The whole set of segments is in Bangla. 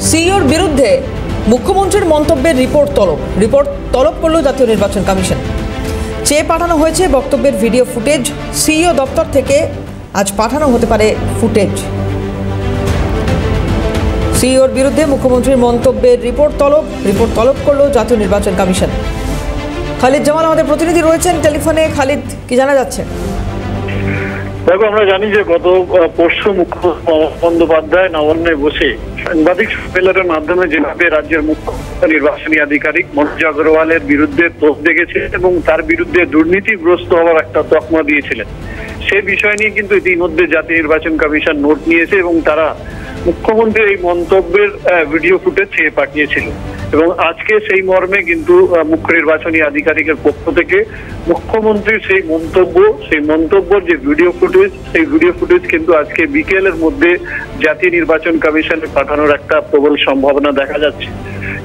সিইওর বিরুদ্ধে মুখ্যমন্ত্রীর মন্তব্যের রিপোর্ট তলব করল জাতীয় নির্বাচন কমিশন। চেয়ে পাঠানো হয়েছে বক্তব্যের ভিডিও ফুটেজ। সিইও দপ্তর থেকে আজ পাঠানো হতে পারে ফুটেজ। সিইওর বিরুদ্ধে মুখ্যমন্ত্রীর মন্তব্যের রিপোর্ট তলব করল জাতীয় নির্বাচন কমিশন। খালিদ জামাল আমাদের প্রতিনিধি রয়েছেন টেলিফোনে। খালিদ, কি জানা যাচ্ছে? দেখো, আমরা জানি যে গত পরশু মুখ্যমন্ত্রী মমতা বন্দ্যোপাধ্যায় নবান্নে বসে সাংবাদিক সম্মেলনের মাধ্যমে যেভাবে রাজ্যের মুখ্য নির্বাচনী আধিকারিক মনোজ আগরওয়ালের বিরুদ্ধে তোপ দেখেছে এবং তার বিরুদ্ধে দুর্নীতিগ্রস্ত হওয়ার একটা তকমা দিয়েছিলেন, সে বিষয় নিয়ে কিন্তু ইতিমধ্যে জাতীয় নির্বাচন কমিশন নোট নিয়েছে এবং তারা মুখ্যমন্ত্রীর এই মন্তব্যের ভিডিও ফুটেজ চেয়ে পাঠিয়েছিল এবং আজকে সেই মর্মে কিন্তু মুখ্য নির্বাচনী আধিকারিকের পক্ষ থেকে মুখ্যমন্ত্রীর সেই মন্তব্যের যে ভিডিও ফুটেজ কিন্তু আজকে বিকেলের মধ্যে জাতীয় নির্বাচন কমিশনে পাঠানোর একটা প্রবল সম্ভাবনা দেখা যাচ্ছে।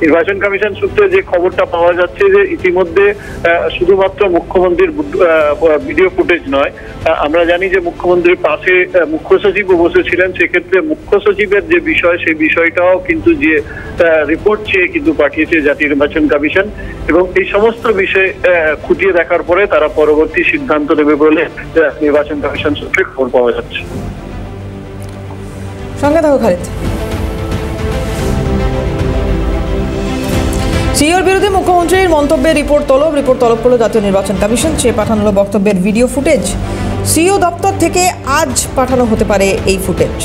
নির্বাচন কমিশন সূত্রে যে খবরটা পাওয়া যাচ্ছে যে ইতিমধ্যে শুধুমাত্র মুখ্যমন্ত্রীর ভিডিও ফুটেজ নয়, আমরা জানি যে মুখ্যমন্ত্রীর পাশে মুখ্য সচিবও বসেছিলেন, সেক্ষেত্রে মুখ্য সচিবের যে বিষয় সেই বিষয়টাও কিন্তু যে রিপোর্ট চেয়ে কিন্তু পাঠিয়েছে জাতীয় নির্বাচন কমিশন এবং এই সমস্ত বিষয় খুঁটিয়ে দেখার পরে তারা পরবর্তী সিদ্ধান্ত নেবে বলে নির্বাচন কমিশন সূত্রে খবর পাওয়া যাচ্ছে। সঙ্গে থাকো খালিদ। সিইওর বিরুদ্ধে মুখ্যমন্ত্রীর মন্তব্যের রিপোর্ট তলব করল জাতীয় নির্বাচন কমিশন। চেয়ে পাঠানো হলো বক্তব্যের ভিডিও ফুটেজ। সিইও দপ্তর থেকে আজ পাঠানো হতে পারে এই ফুটেজ।